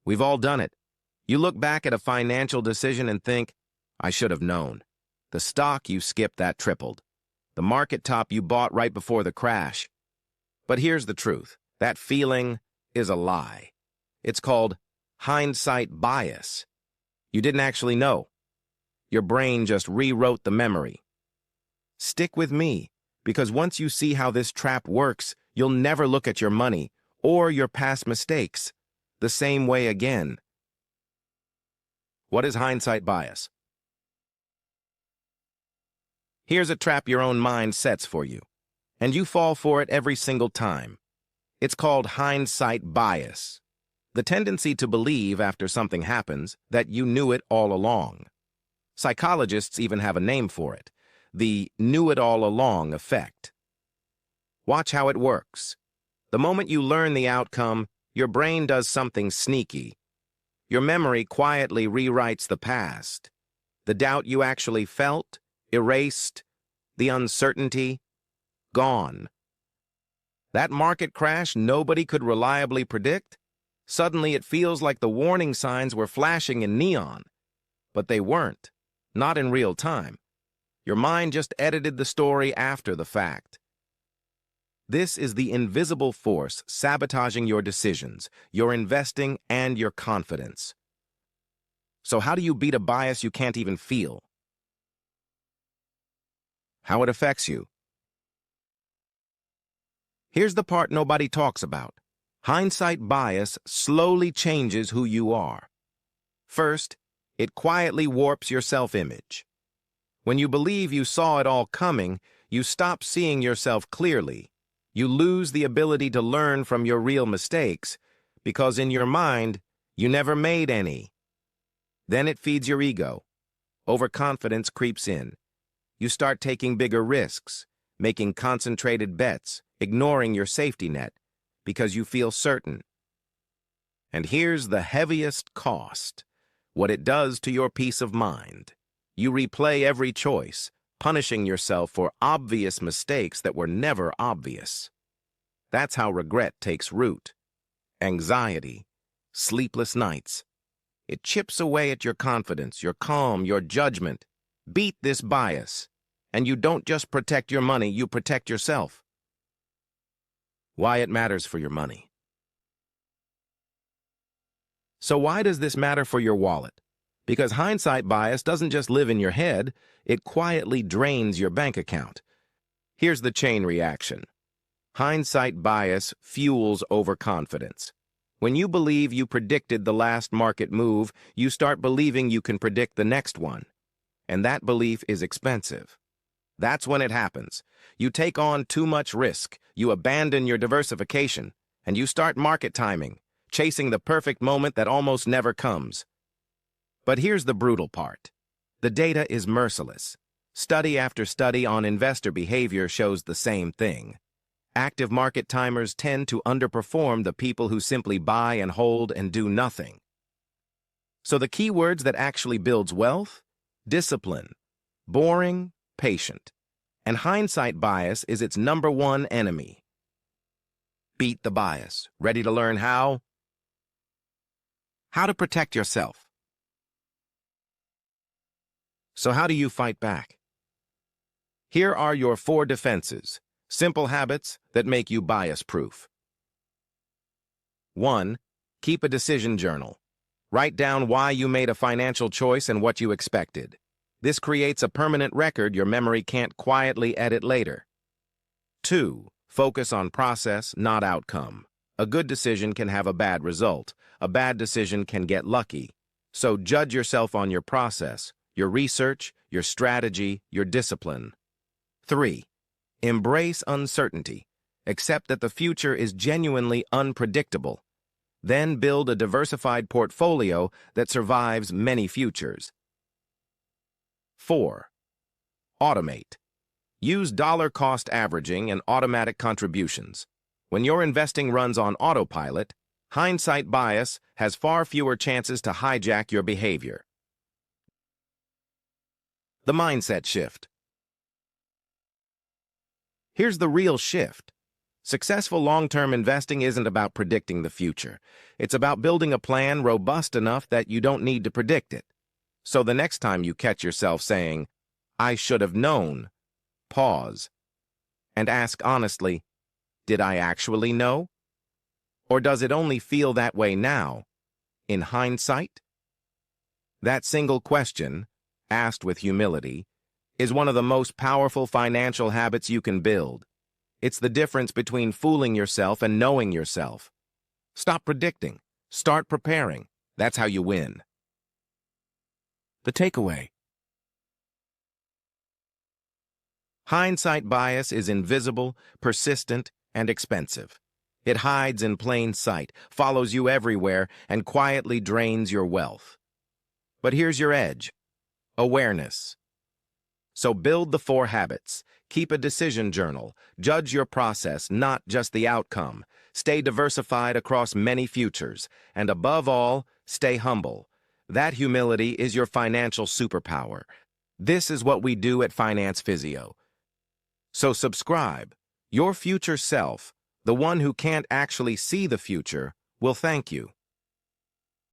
We've all done it. You look back at a financial decision and think, I should have known. The stock you skipped that tripled. The market top you bought right before the crash. But here's the truth. That feeling is a lie. It's called hindsight bias. You didn't actually know. Your brain just rewrote the memory. Stick with me, because once you see how this trap works, you'll never look at your money or your past mistakes the same way again. What is hindsight bias? Here's a trap your own mind sets for you, and you fall for it every single time. It's called hindsight bias, the tendency to believe after something happens that you knew it all along. Psychologists even have a name for it, the knew-it-all-along effect. Watch how it works. The moment you learn the outcome, your brain does something sneaky. Your memory quietly rewrites the past. The doubt you actually felt, erased, the uncertainty, gone. That market crash nobody could reliably predict? Suddenly it feels like the warning signs were flashing in neon. But they weren't, not in real time. Your mind just edited the story after the fact. This is the invisible force sabotaging your decisions, your investing, and your confidence. So how do you beat a bias you can't even feel? How it affects you. Here's the part nobody talks about. Hindsight bias slowly changes who you are. First, it quietly warps your self-image. When you believe you saw it all coming, you stop seeing yourself clearly. You lose the ability to learn from your real mistakes, because in your mind, you never made any. Then it feeds your ego. Overconfidence creeps in. You start taking bigger risks, making concentrated bets, ignoring your safety net, because you feel certain. And here's the heaviest cost, what it does to your peace of mind. You replay every choice, punishing yourself for obvious mistakes that were never obvious. That's how regret takes root. Anxiety, sleepless nights. It chips away at your confidence, your calm, your judgment. Beat this bias, and you don't just protect your money, you protect yourself. Why it matters for your money. So why does this matter for your wallet? Because hindsight bias doesn't just live in your head, it quietly drains your bank account. Here's the chain reaction. Hindsight bias fuels overconfidence. When you believe you predicted the last market move, you start believing you can predict the next one. And that belief is expensive. That's when it happens. You take on too much risk, you abandon your diversification, and you start market timing, chasing the perfect moment that almost never comes. But here's the brutal part. The data is merciless. Study after study on investor behavior shows the same thing. Active market timers tend to underperform the people who simply buy and hold and do nothing. So the keywords that actually builds wealth? Discipline, boring, patient. And hindsight bias is its #1 enemy. Beat the bias. Ready to learn how? How to protect yourself. So how do you fight back? Here are your 4 defenses, simple habits that make you bias-proof. 1. Keep a decision journal. Write down why you made a financial choice and what you expected. This creates a permanent record your memory can't quietly edit later. 2. Focus on process, not outcome. A good decision can have a bad result. A bad decision can get lucky. So judge yourself on your process, your research, your strategy, your discipline. 3. Embrace uncertainty. Accept that the future is genuinely unpredictable. Then build a diversified portfolio that survives many futures. 4. Automate. Use dollar-cost averaging and automatic contributions. When your investing runs on autopilot, hindsight bias has far fewer chances to hijack your behavior. The mindset shift. Here's the real shift. Successful long-term investing isn't about predicting the future. It's about building a plan robust enough that you don't need to predict it. So the next time you catch yourself saying, "I should have known," pause and ask honestly, did I actually know? Or does it only feel that way now, in hindsight? That single question, asked with humility, is one of the most powerful financial habits you can build. It's the difference between fooling yourself and knowing yourself. Stop predicting. Start preparing. That's how you win. The takeaway. Hindsight bias is invisible, persistent, and expensive. It hides in plain sight, follows you everywhere, and quietly drains your wealth. But here's your edge: awareness. So build the 4 habits. Keep a decision journal. Judge your process, not just the outcome. Stay diversified across many futures. And above all, stay humble. That humility is your financial superpower. This is what we do at FinancePhysio. So subscribe. Your future self, the one who can't actually see the future, will thank you.